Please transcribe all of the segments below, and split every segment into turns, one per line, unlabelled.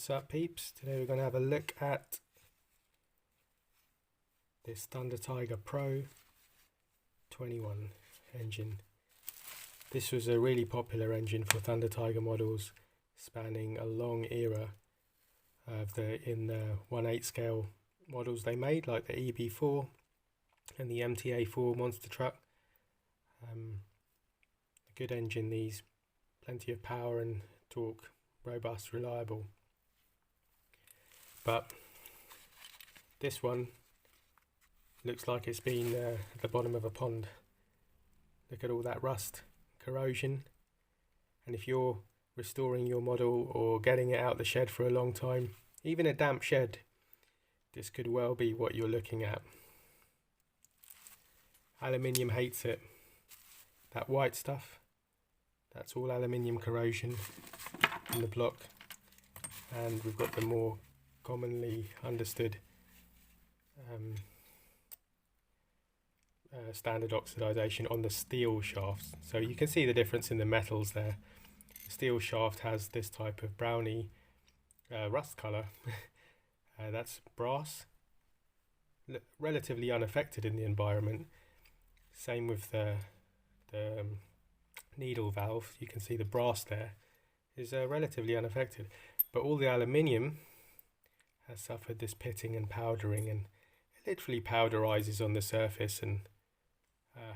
What's up, peeps? Today we're going to have a look at this Thunder Tiger Pro 21 engine. This was a really popular engine for Thunder Tiger models, spanning a long era of in the 1/8 scale models they made, like the EB4 and the MTA4 monster truck. A good engine, these, plenty of power and torque, robust, reliable. But this one looks like it's been at the bottom of a pond. Look at all that rust, corrosion, and if you're restoring your model or getting it out the shed for a long time, even a damp shed, this could well be what you're looking at. Aluminium hates it. That white stuff, that's all aluminium corrosion in the block. And we've got the more commonly understood standard oxidization on the steel shafts. So you can see the difference in the metals there. The steel shaft has this type of browny rust color. That's brass, relatively unaffected in the environment. Same with the needle valve. You can see the brass there is relatively unaffected, but all the aluminium has suffered this pitting and powdering, and it literally powderizes on the surface and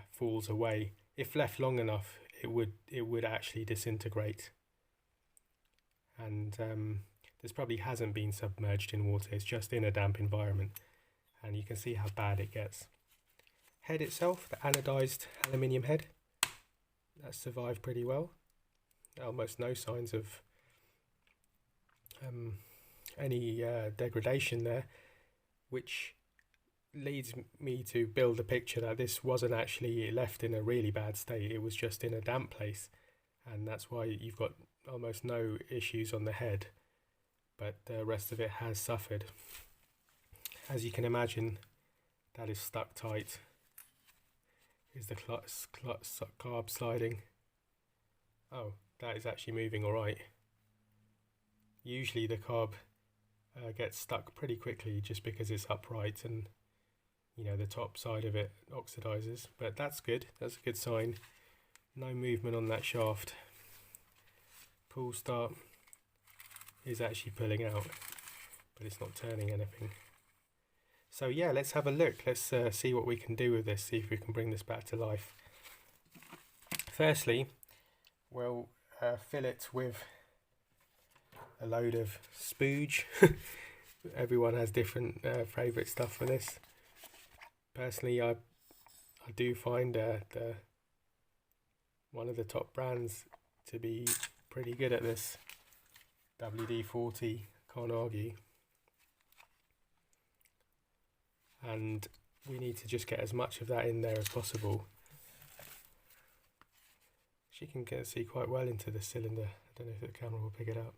falls away. If left long enough, it would actually disintegrate. And this probably hasn't been submerged in water, it's just in a damp environment, and you can see how bad it gets. Head itself, the anodized aluminium head, that's survived pretty well. Almost no signs of any degradation there, which leads me to build a picture that this wasn't actually left in a really bad state. It was just in a damp place, and that's why you've got almost no issues on the head, but the rest of it has suffered. As you can imagine, that is stuck tight. Is the carb sliding? Oh, that is actually moving alright. Usually the carb gets stuck pretty quickly just because it's upright and the top side of it oxidizes, but that's good. That's a good sign. No movement on that shaft. Pull start is actually pulling out, but it's not turning anything. So yeah, let's have a look. Let's see what we can do with this, see if we can bring this back to life. Firstly, we'll fill it with a load of spooge. Everyone has different favourite stuff for this. Personally, I do find one of the top brands to be pretty good at this. WD-40, can't argue. And we need to just get as much of that in there as possible. She can see quite well into the cylinder. I don't know if the camera will pick it up.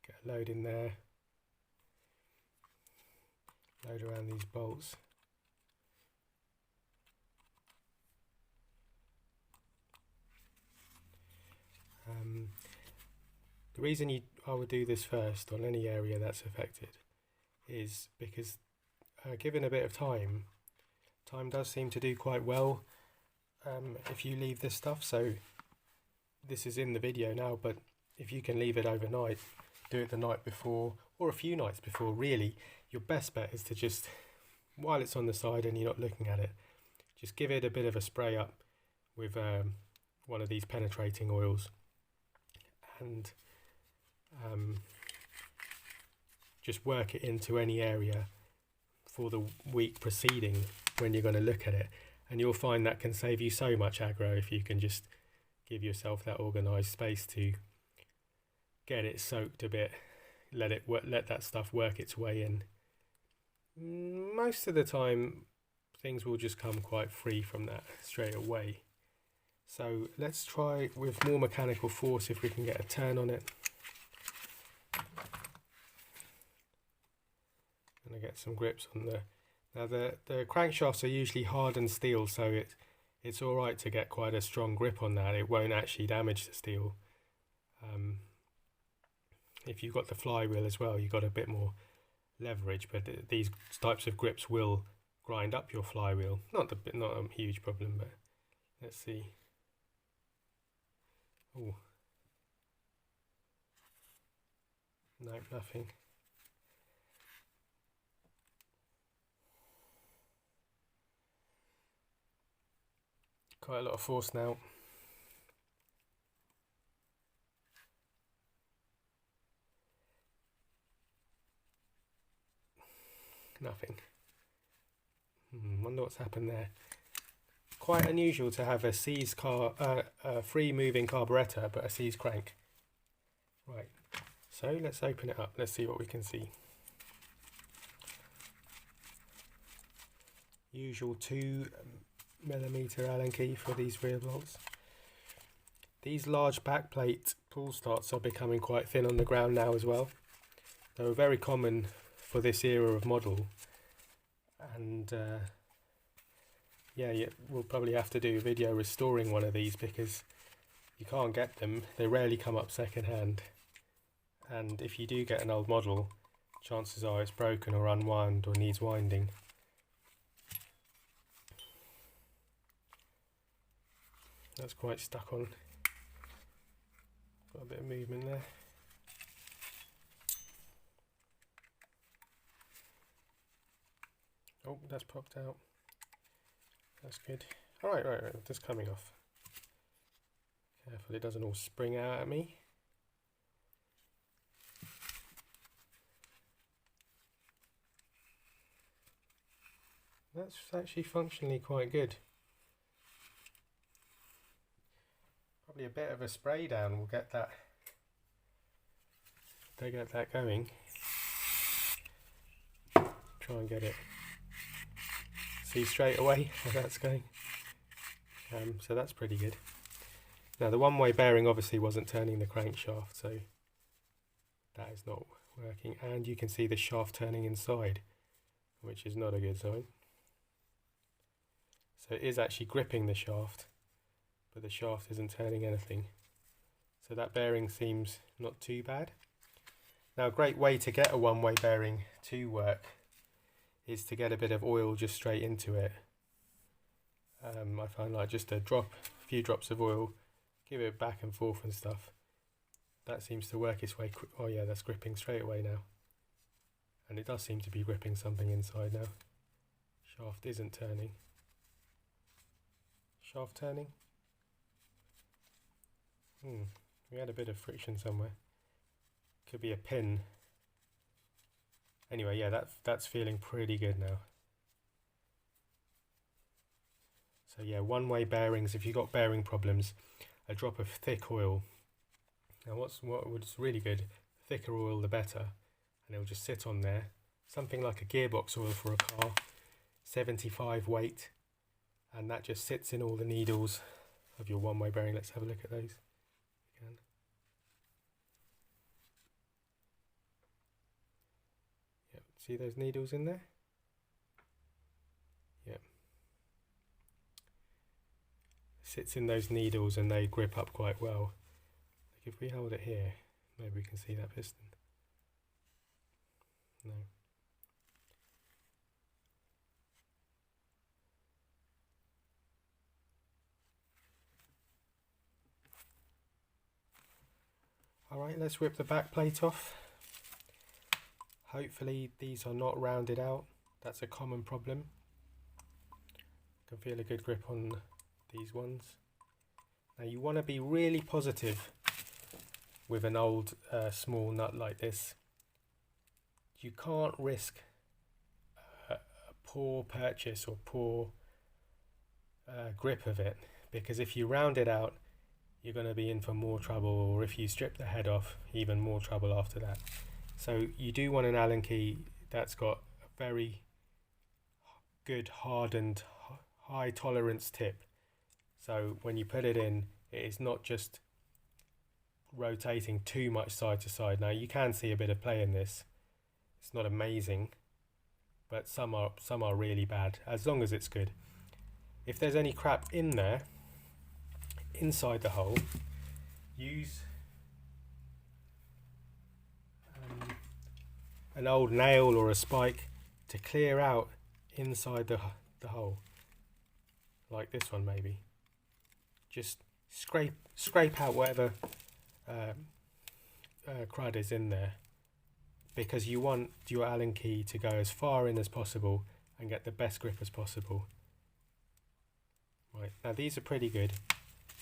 Get a load in there. Load around these bolts. The reason I would do this first on any area that's affected is because given a bit of time does seem to do quite well if you leave this stuff. So this is in the video now, but if you can leave it overnight, do it the night before or a few nights before, really your best bet is to just, while it's on the side and you're not looking at it, just give it a bit of a spray up with one of these penetrating oils, and just work it into any area for the week preceding when you're going to look at it, and you'll find that can save you so much aggro if you can just give yourself that organized space to get it soaked a bit, let that stuff work its way in. Most of the time things will just come quite free from that straight away. So let's try with more mechanical force if we can get a turn on it. And I get some grips on the Now the crankshafts are usually hardened steel, so it's all right to get quite a strong grip on that. It won't actually damage the steel. If you've got the flywheel as well, you've got a bit more leverage, but these types of grips will grind up your flywheel. Not a huge problem, but let's see. Oh, no, nothing. Quite a lot of force now. Nothing. Wonder what's happened there. Quite unusual to have a seized free moving carburetor, but a seized crank. Right, so let's open it up. Let's see what we can see. Usual 2mm Allen key for these rear bolts. These large backplate pull starts are becoming quite thin on the ground now as well. They were very common for this era of model, and yeah, we'll probably have to do a video restoring one of these because you can't get them. They rarely come up second hand, and if you do get an old model, chances are it's broken or unwound or needs winding. That's quite stuck on. Got a bit of movement there. Oh, that's popped out. That's good. Alright, right, that's coming off. Careful it doesn't all spring out at me. That's actually functionally quite good. Probably a bit of a spray down will get that. They get that going. Try and get it. See straight away how that's going. So that's pretty good. Now the one-way bearing obviously wasn't turning the crankshaft, so that is not working. And you can see the shaft turning inside, which is not a good sign. So it is actually gripping the shaft, but the shaft isn't turning anything. So that bearing seems not too bad. Now a great way to get a one-way bearing to work is to get a bit of oil just straight into it. I find like just a few drops of oil, give it back and forth and stuff. That seems to work its way quick. Oh yeah, that's gripping straight away now. And it does seem to be gripping something inside now. Shaft isn't turning. Shaft turning? We had a bit of friction somewhere. Could be a pin. Anyway, yeah, that's feeling pretty good now. So yeah, one-way bearings, if you've got bearing problems, a drop of thick oil. Now what's really good, thicker oil the better, and it'll just sit on there. Something like a gearbox oil for a car, 75 weight, and that just sits in all the needles of your one-way bearing. Let's have a look at those again. Yep, see those needles in there? Yep. Sits in those needles and they grip up quite well. Like if we hold it here, maybe we can see that piston. No. Alright, let's rip the back plate off. Hopefully these are not rounded out. That's a common problem. I can feel a good grip on these ones. Now you want to be really positive with an old small nut like this. You can't risk a poor purchase or poor grip of it, because if you round it out, you're going to be in for more trouble, or if you strip the head off, even more trouble after that. So you do want an Allen key that's got a very good hardened high tolerance tip. So when you put it in, it is not just rotating too much side to side. Now you can see a bit of play in this. It's not amazing, but some are really bad, as long as it's good. If there's any crap in there, inside the hole, use an old nail or a spike to clear out inside the hole, like this one maybe. Just scrape out whatever crud is in there, because you want your Allen key to go as far in as possible and get the best grip as possible. Right, now these are pretty good.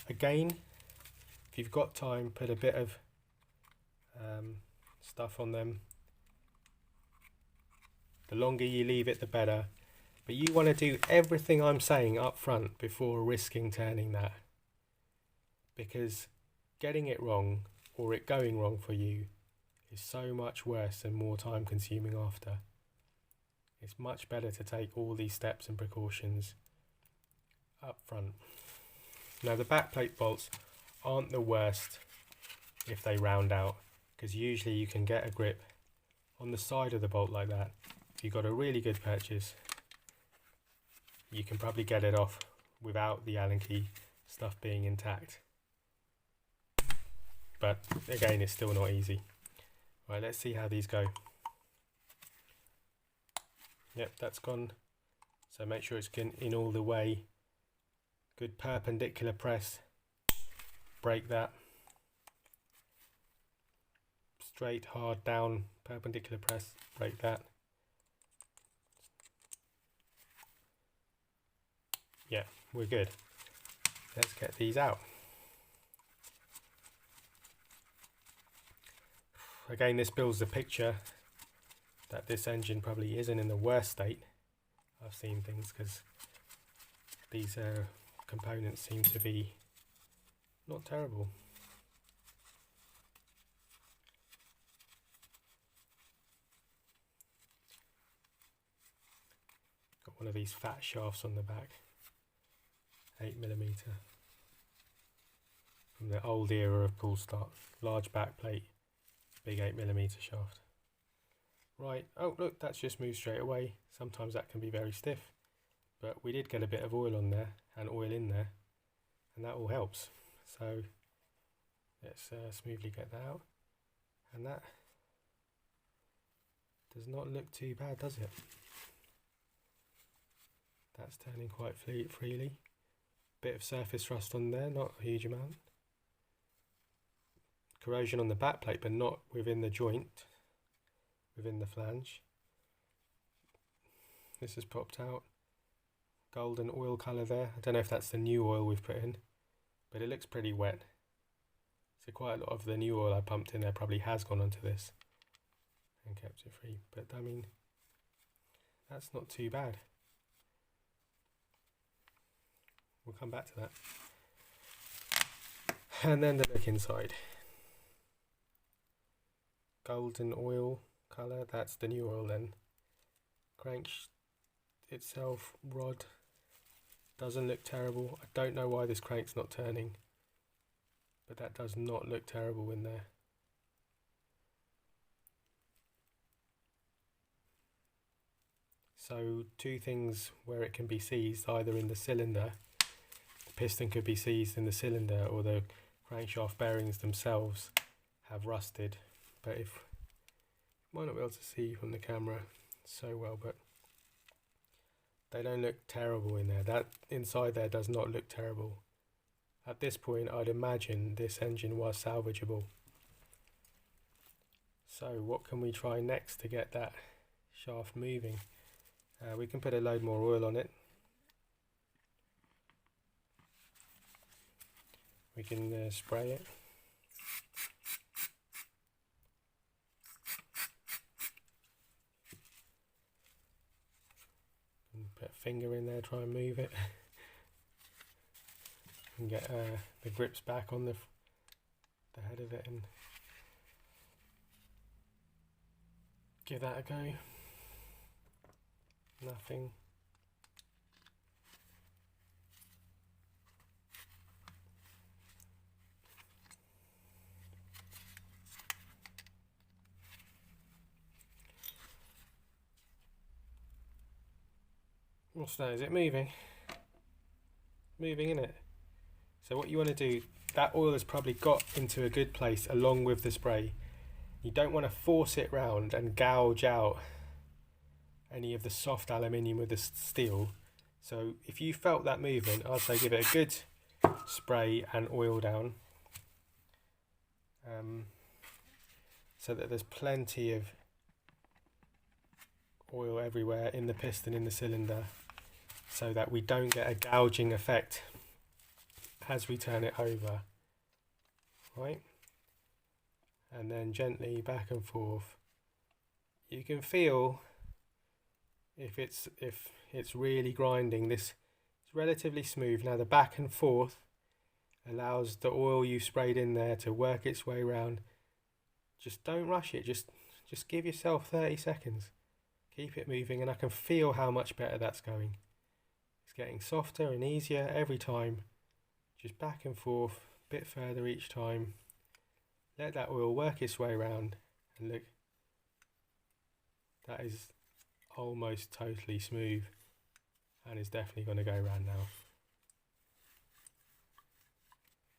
Again, if you've got time, put a bit of stuff on them. The longer you leave it, the better. But you want to do everything I'm saying up front before risking turning that. Because getting it wrong, or it going wrong for you, is so much worse and more time consuming after. It's much better to take all these steps and precautions up front. Now the backplate bolts aren't the worst if they round out, because usually you can get a grip on the side of the bolt like that. If you've got a really good purchase, you can probably get it off without the Allen key stuff being intact. But again, it's still not easy. Right, let's see how these go. Yep, that's gone. So make sure it's in all the way. Good perpendicular press. Break that. Straight, hard down, perpendicular press. Break that. Yeah, we're good. Let's get these out. Again, this builds the picture that this engine probably isn't in the worst state. I've seen things, because these components seem to be not terrible. Got one of these fat shafts on the back, 8mm, from the old era of pull start. Large back plate, big 8mm shaft. Right, oh look, that's just moved straight away. Sometimes that can be very stiff, but we did get a bit of oil on there and oil in there, and that all helps. So let's smoothly get that out, and that does not look too bad, does it? That's turning quite freely. Bit of surface rust on there, not a huge amount. Corrosion on the back plate, but not within the joint, within the flange. This has popped out. Golden oil colour there. I don't know if that's the new oil we've put in, but it looks pretty wet. So quite a lot of the new oil I pumped in there probably has gone onto this and kept it free. But I mean, that's not too bad. We'll come back to that. And then the look inside. Golden oil colour, that's the new oil then. Crank itself, rod, doesn't look terrible. I don't know why this crank's not turning, but that does not look terrible in there. So two things where it can be seized, either in the cylinder, the piston could be seized in the cylinder, or the crankshaft bearings themselves have rusted. But if you might not be able to see from the camera so well, but they don't look terrible in there. That inside there does not look terrible. At this point, I'd imagine this engine was salvageable. So what can we try next to get that shaft moving? We can put a load more oil on it. We can spray it. Put a finger in there, try and move it. And get the grips back on the head of it and give that a go. Nothing. What's that? Is it moving? Moving, isn't it? So what you want to do, that oil has probably got into a good place along with the spray. You don't want to force it round and gouge out any of the soft aluminium with the steel. So if you felt that movement, I'd say give it a good spray and oil down, so that there's plenty of oil everywhere in the piston, in the cylinder, so that we don't get a gouging effect as we turn it over, right? And then gently back and forth. You can feel if it's really grinding. This is relatively smooth. Now the back and forth allows the oil you sprayed in there to work its way around. Just don't rush it, just give yourself 30 seconds. Keep it moving, and I can feel how much better that's going. It's getting softer and easier every time. Just back and forth, a bit further each time. Let that oil work its way around, and look, that is almost totally smooth, and it's definitely going to go around now.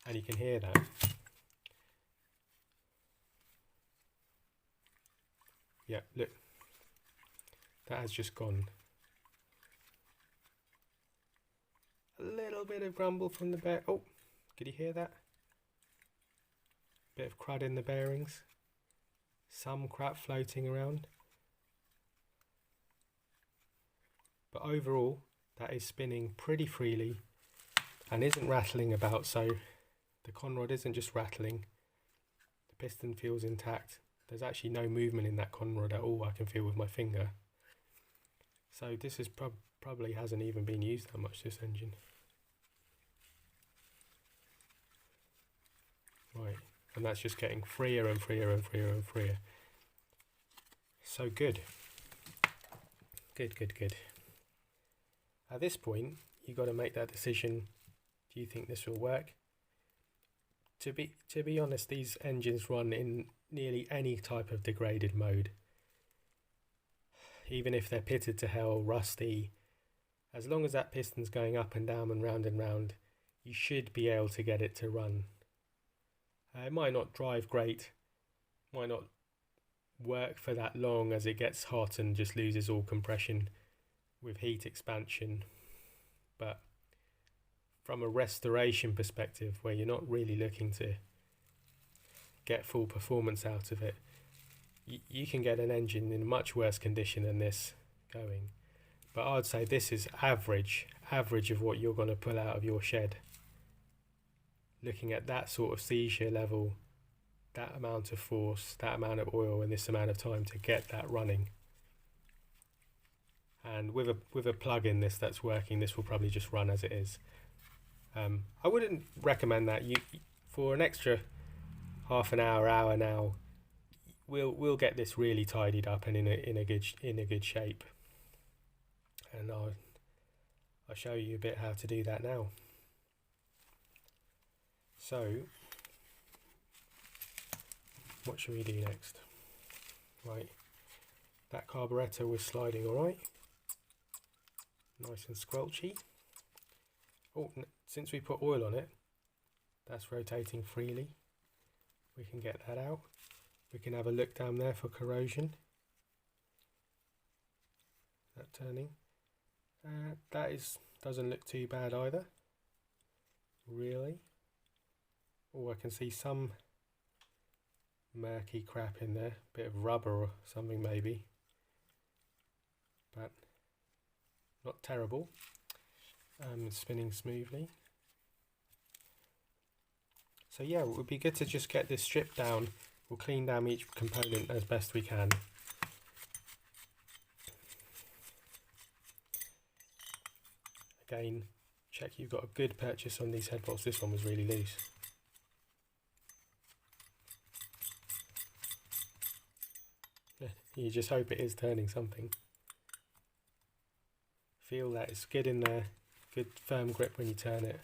And you can hear that. Yeah, look, that has just gone. A little bit of grumble from the bear. Oh, could you hear that? Bit of crud in the bearings. Some crap floating around. But overall, that is spinning pretty freely and isn't rattling about, so the conrod isn't just rattling. The piston feels intact. There's actually no movement in that conrod at all. I can feel with my finger. So this is probably hasn't even been used that much, this engine. Right, and that's just getting freer and freer and freer and freer. So good. Good. At this point, you've got to make that decision. Do you think this will work? To be honest, these engines run in nearly any type of degraded mode. Even if they're pitted to hell, rusty, as long as that piston's going up and down and round, you should be able to get it to run. It might not drive great, might not work for that long as it gets hot and just loses all compression with heat expansion, but from a restoration perspective, where you're not really looking to get full performance out of it, you can get an engine in much worse condition than this going. But I'd say this is average of what you're going to pull out of your shed. Looking at that sort of seizure level, that amount of force, that amount of oil in this amount of time to get that running. And with a plug in this that's working, this will probably just run as it is. I wouldn't recommend that. You for an extra half an hour now, we'll get this really tidied up and in a good shape. And I'll show you a bit how to do that now. So, what should we do next? Right, that carburetor was sliding alright, nice and squelchy. Oh, since we put oil on it, that's rotating freely. We can get that out. We can have a look down there for corrosion. That turning. Doesn't look too bad either. Really. Oh, I can see some murky crap in there. Bit of rubber or something maybe. But not terrible. It's spinning smoothly. So yeah, it would be good to just get this stripped down. We'll clean down each component as best we can. Again, check you've got a good purchase on these head bolts. This one was really loose. You just hope it is turning something. Feel that it's good in there, good firm grip when you turn it.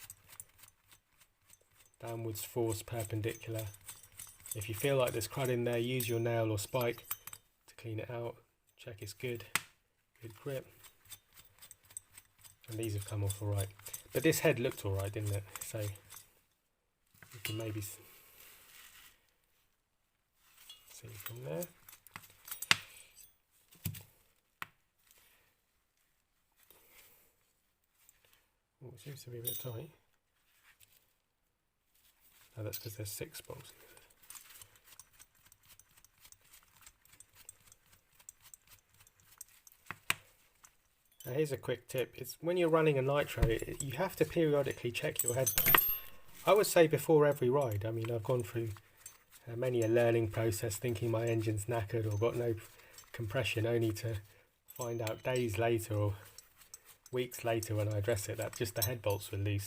Downwards force perpendicular. If you feel like there's crud in there, use your nail or spike to clean it out. Check it's good grip. and these have come off alright. But this head looked alright, didn't it? So you can maybe see from there. Oh, it seems to be a bit tight. Oh, that's because there's 6 bolts. Now here's a quick tip. It's when you're running a Nitro, you have to periodically check your head bolts. I would say before every ride. I mean, I've gone through many a learning process thinking my engine's knackered or got no compression, only to find out days later or weeks later when I address it that just the head bolts were loose.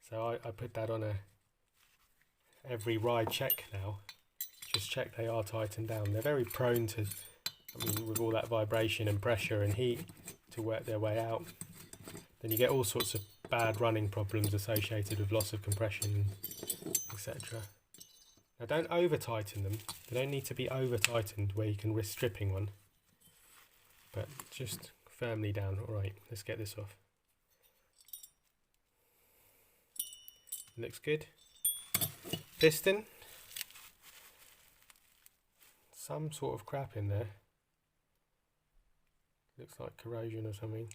So I put that on a every ride check now. Just check they are tightened down. They're very prone to, I mean, with all that vibration and pressure and heat, to work their way out. Then you get all sorts of bad running problems associated with loss of compression, etc. Now don't over tighten them. They don't need to be over tightened where you can risk stripping one, but just firmly down. Alright, let's get this off. Looks good. Piston. Some sort of crap in there. Looks like corrosion or something.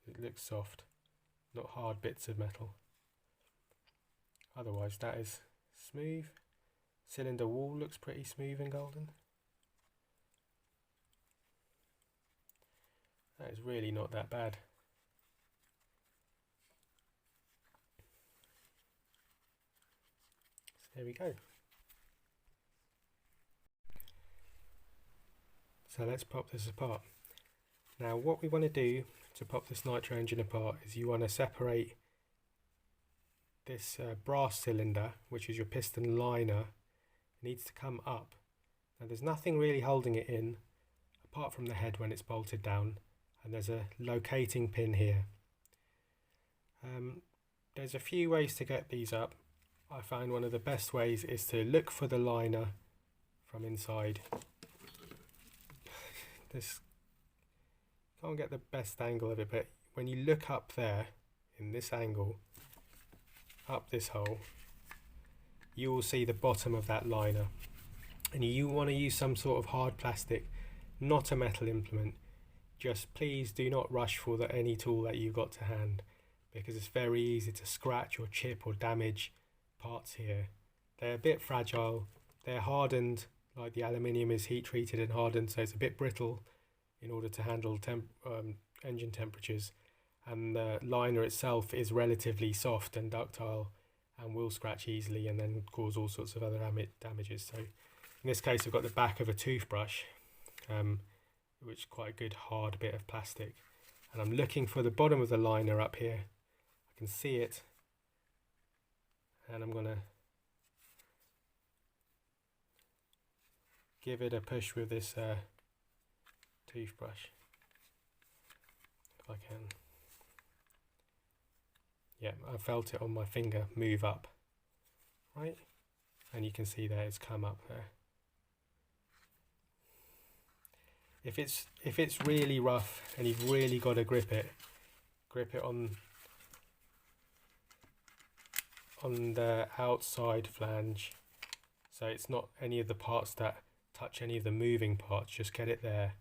It looks soft, not hard bits of metal. Otherwise that is smooth. Cylinder wall looks pretty smooth and golden. That is really not that bad. So there we go. So let's pop this apart. Now what we want to do to pop this Nitro engine apart is you want to separate this brass cylinder, which is your piston liner. It needs to come up. Now there's nothing really holding it in apart from the head when it's bolted down, and there's a locating pin here. There's a few ways to get these up. I find one of the best ways is to look for the liner from inside. This can't get the best angle of it, but when you look up there in this angle, up this hole, you will see the bottom of that liner, and you want to use some sort of hard plastic, not a metal implement. Just please do not rush for any tool that you've got to hand, because it's very easy to scratch or chip or damage parts here. They're a bit fragile, they're hardened, like the aluminium is heat treated and hardened, so it's a bit brittle in order to handle engine temperatures, and the liner itself is relatively soft and ductile and will scratch easily and then cause all sorts of other damages. So in this case I've got the back of a toothbrush, which is quite a good hard bit of plastic, and I'm looking for the bottom of the liner up here. I can see it, and I'm going to give it a push with this toothbrush if I can. Yeah, I felt it on my finger move up, right? And you can see there it's come up there. If it's really rough and you've really got to grip it on the outside flange, so it's not any of the parts that touch any of the moving parts. Just get it there.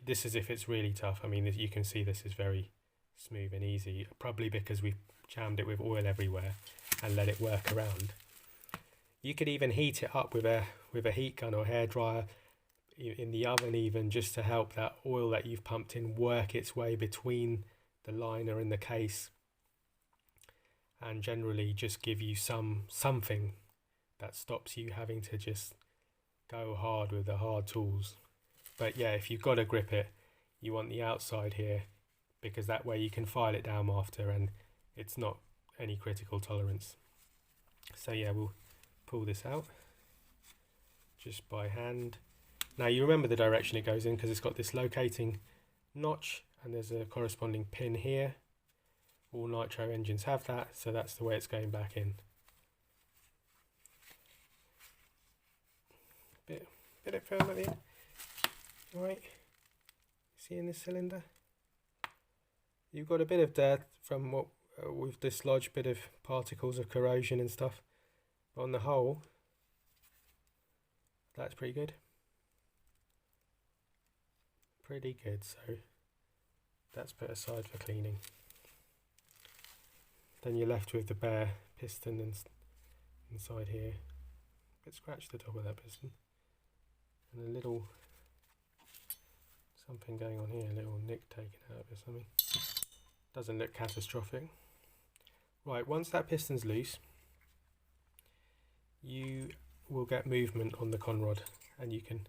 This is if it's really tough. I mean, you can see this is very smooth and easy, probably because we've jammed it with oil everywhere and let it work around. You could even heat it up with a heat gun or hairdryer in the oven even, just to help that oil that you've pumped in work its way between the liner and the case, and generally just give you something that stops you having to just go hard with the hard tools. But yeah, if you've got to grip it, you want the outside here, because that way you can file it down after and it's not any critical tolerance. So yeah, we'll pull this out just by hand. Now you remember the direction it goes in because it's got this locating notch and there's a corresponding pin here. All Nitro engines have that, so that's the way it's going back in. Bit firm at the end. Right, see in this cylinder? You've got a bit of dirt from what we've dislodged, bit of particles of corrosion and stuff, but on the whole that's pretty good. Pretty good, so that's put aside for cleaning. Then you're left with the bare piston and inside here. A bit scratched the top of that piston, and a little something going on here, a little nick taken out of it or something. Doesn't look catastrophic. Right, once that piston's loose, you will get movement on the conrod, and you can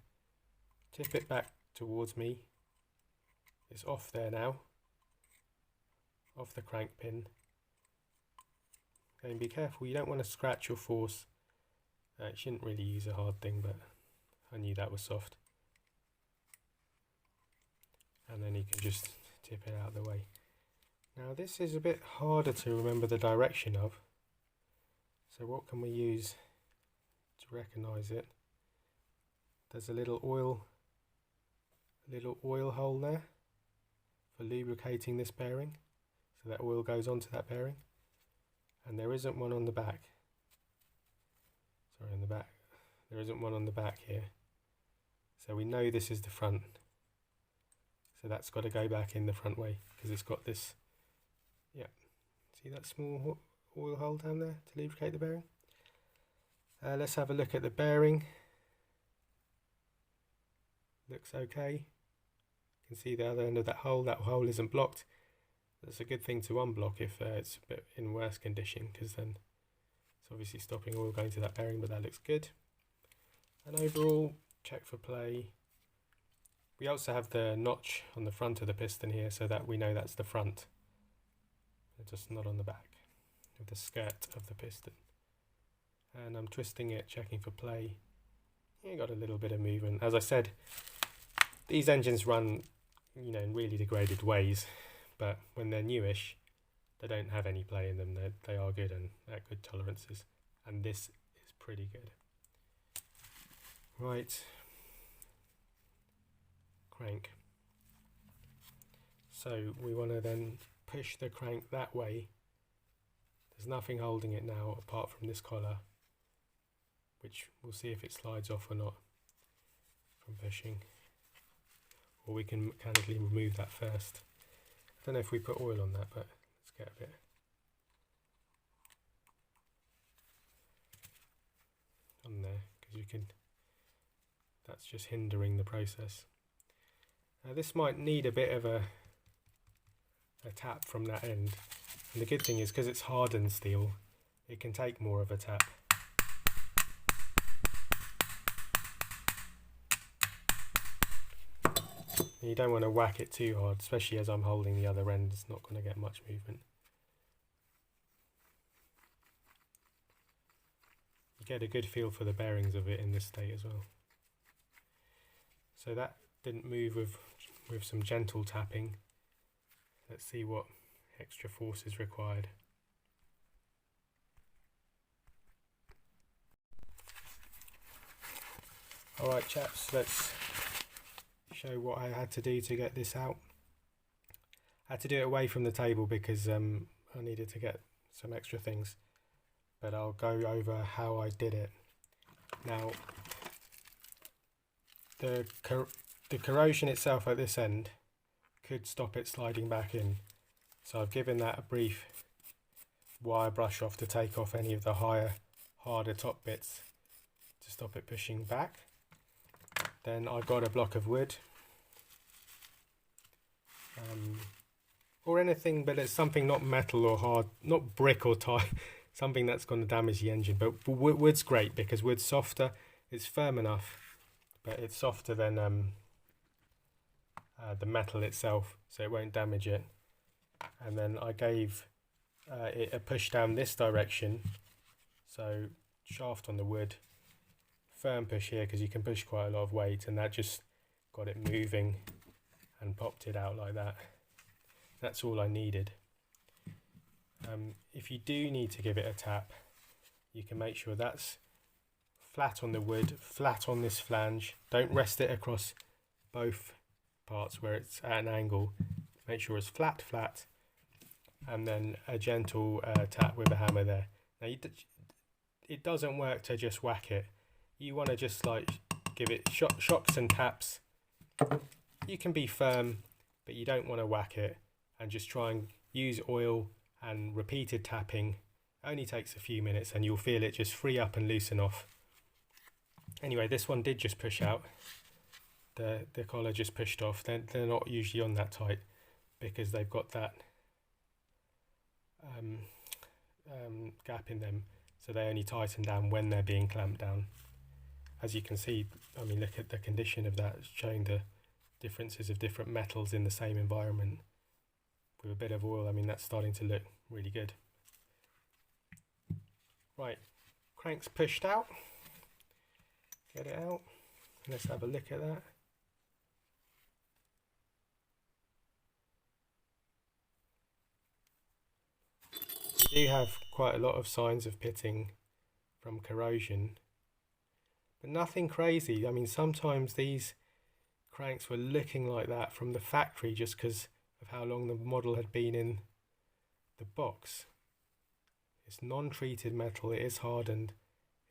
tip it back towards me. It's off there now, off the crank pin. And be careful, you don't want to scratch or force. You shouldn't really use a hard thing, but I knew that was soft. And then you can just tip it out of the way. Now this is a bit harder to remember the direction of, so what can we use to recognise it? There's a little oil hole there for lubricating this bearing, so that oil goes onto that bearing, and there isn't one on the back. Sorry, on the back. There isn't one on the back here, so we know this is the front. So that's got to go back in the front way because it's got this. Yeah, see that small oil hole down there to lubricate the bearing? Let's have a look at the bearing. Looks okay. You can see the other end of that hole isn't blocked. That's a good thing to unblock if it's a bit in worse condition, because then it's obviously stopping oil going to that bearing, but that looks good. And overall, check for play. We also have the notch on the front of the piston here, so that we know that's the front. It's just not on the back of the skirt of the piston. And I'm twisting it, checking for play. You got a little bit of movement. As I said, these engines run, you know, in really degraded ways, but when they're newish, they don't have any play in them. They are good and at good tolerances, and this is pretty good. Right, crank. So we want to then push the crank that way. There's nothing holding it now apart from this collar, which we'll see if it slides off or not from pushing, or we can mechanically remove that first. I don't know if we put oil on that, but let's get a bit. On there, because you can, that's just hindering the process. Now this might need a bit of a tap from that end, and the good thing is because it's hardened steel, it can take more of a tap. And you don't want to whack it too hard, especially as I'm holding the other end. It's not going to get much movement. You get a good feel for the bearings of it in this state as well. So that didn't move with some gentle tapping. Let's see what extra force is required. Alright chaps, let's show what I had to do to get this out. I had to do it away from the table because I needed to get some extra things, but I'll go over how I did it. Now the corrosion itself at this end could stop it sliding back in, so I've given that a brief wire brush off to take off any of the harder top bits to stop it pushing back. Then I got a block of wood, or anything, but it's something not metal or hard, not brick or tie, something that's going to damage the engine. But wood's great because wood's softer, it's firm enough, but it's softer than the metal itself, so it won't damage it. And then I gave it a push down this direction, so shaft on the wood, firm push here because you can push quite a lot of weight, and that just got it moving and popped it out like that. That's all I needed. If you do need to give it a tap, you can make sure that's flat on the wood, flat on this flange. Don't rest it across both parts where it's at an angle. Make sure it's flat, and then a gentle tap with a hammer there. Now it doesn't work to just whack it. You want to just like give it shocks and taps. You can be firm, but you don't want to whack it, and just try and use oil and repeated tapping. It only takes a few minutes and you'll feel it just free up and loosen off. Anyway, this one did just push out. The collar just pushed off. They're not usually on that tight because they've got that gap in them, so they only tighten down when they're being clamped down. As you can see, I mean, look at the condition of that, showing the differences of different metals in the same environment. With a bit of oil, I mean, that's starting to look really good. Right, crank's pushed out. Get it out. Let's have a look at that. We do have quite a lot of signs of pitting from corrosion, but nothing crazy. I mean, sometimes these cranks were looking like that from the factory just because of how long the model had been in the box. It's non-treated metal, it is hardened,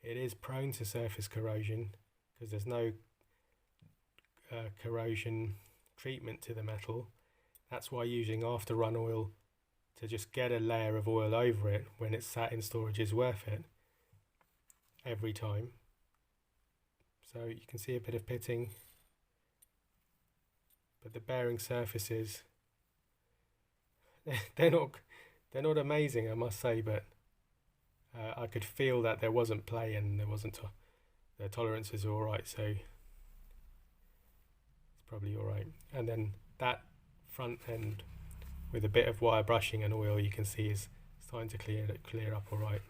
it is prone to surface corrosion because there's no corrosion treatment to the metal. That's why using after run oil to just get a layer of oil over it when it's sat in storage is worth it every time. So you can see a bit of pitting, but the bearing surfaces, they're not amazing, I must say, but I could feel that there wasn't play and there wasn't the tolerances are all right, so it's probably all right. And then that front end with a bit of wire brushing and oil, you can see is starting to clear up all right.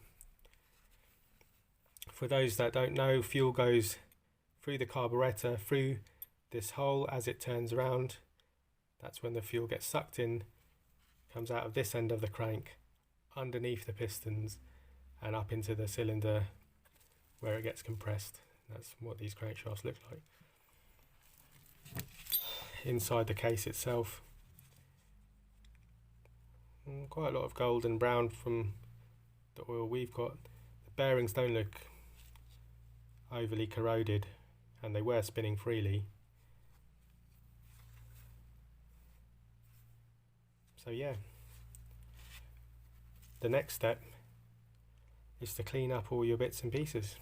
For those that don't know, fuel goes through the carburetor, through this hole as it turns around. That's when the fuel gets sucked in, comes out of this end of the crank, underneath the pistons, and up into the cylinder where it gets compressed. That's what these crankshafts look like. Inside the case itself, quite a lot of gold and brown from the oil we've got. The bearings don't look overly corroded, and they were spinning freely. So yeah, the next step is to clean up all your bits and pieces.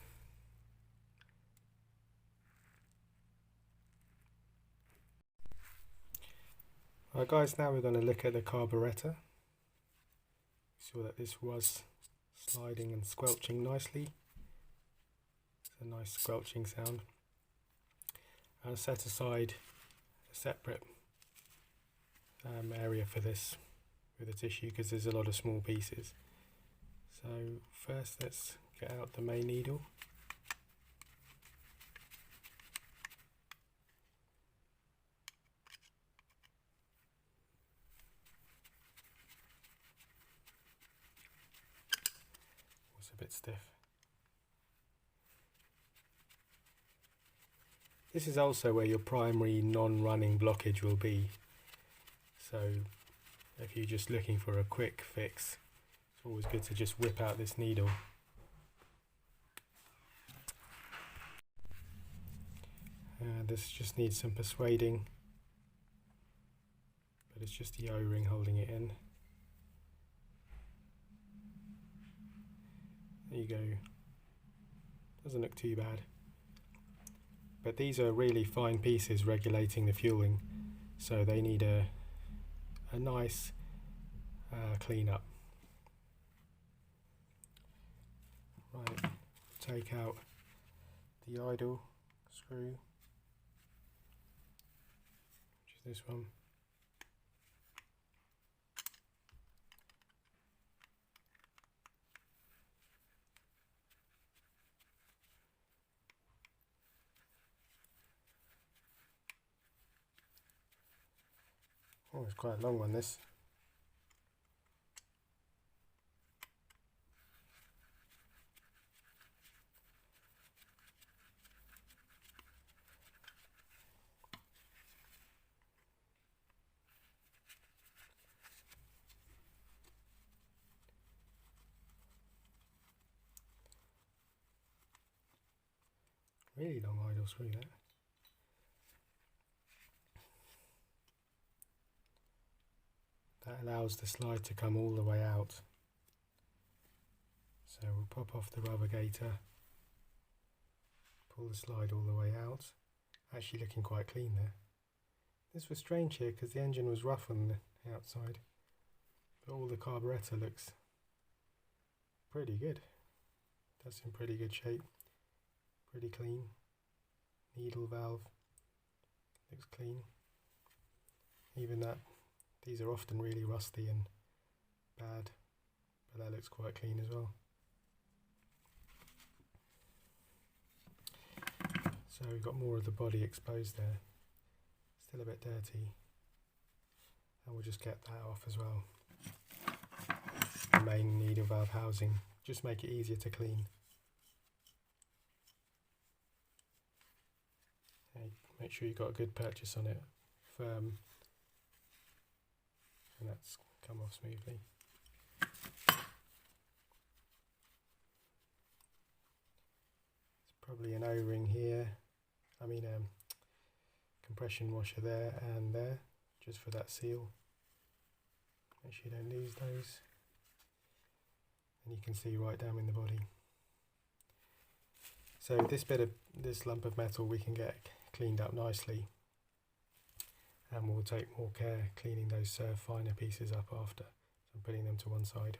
Alright guys, now we're going to look at the carburetor. Saw that this was sliding and squelching nicely. It's a nice squelching sound. I'll set aside a separate area for this with a tissue because there's a lot of small pieces. So first let's get out the main needle. It's a bit stiff. This is also where your primary non-running blockage will be. So if you're just looking for a quick fix, it's always good to just whip out this needle. This just needs some persuading, but it's just the O-ring holding it in. There you go. Doesn't look too bad. But these are really fine pieces regulating the fueling, so they need a nice clean up. Right, take out the idle screw, which is this one. Oh, it's quite a long one, this. Really long idle screw that. That allows the slide to come all the way out. So we'll pop off the rubber gaiter, pull the slide all the way out. Actually looking quite clean there. This was strange here because the engine was rough on the outside, but all the carburetor looks pretty good. That's in pretty good shape, pretty clean. Needle valve looks clean. Even that, these are often really rusty and bad, but that looks quite clean as well. So we've got more of the body exposed there, still a bit dirty, and we'll just get that off as well. The main needle valve housing, just make it easier to clean. Okay, make sure you've got a good purchase on it, firm, and that's come off smoothly. There's probably an O-ring here, compression washer there and there, just for that seal. Make sure you don't lose those. And you can see right down in the body. So this lump of metal we can get cleaned up nicely, and we'll take more care cleaning those finer pieces up after. So I'm putting them to one side.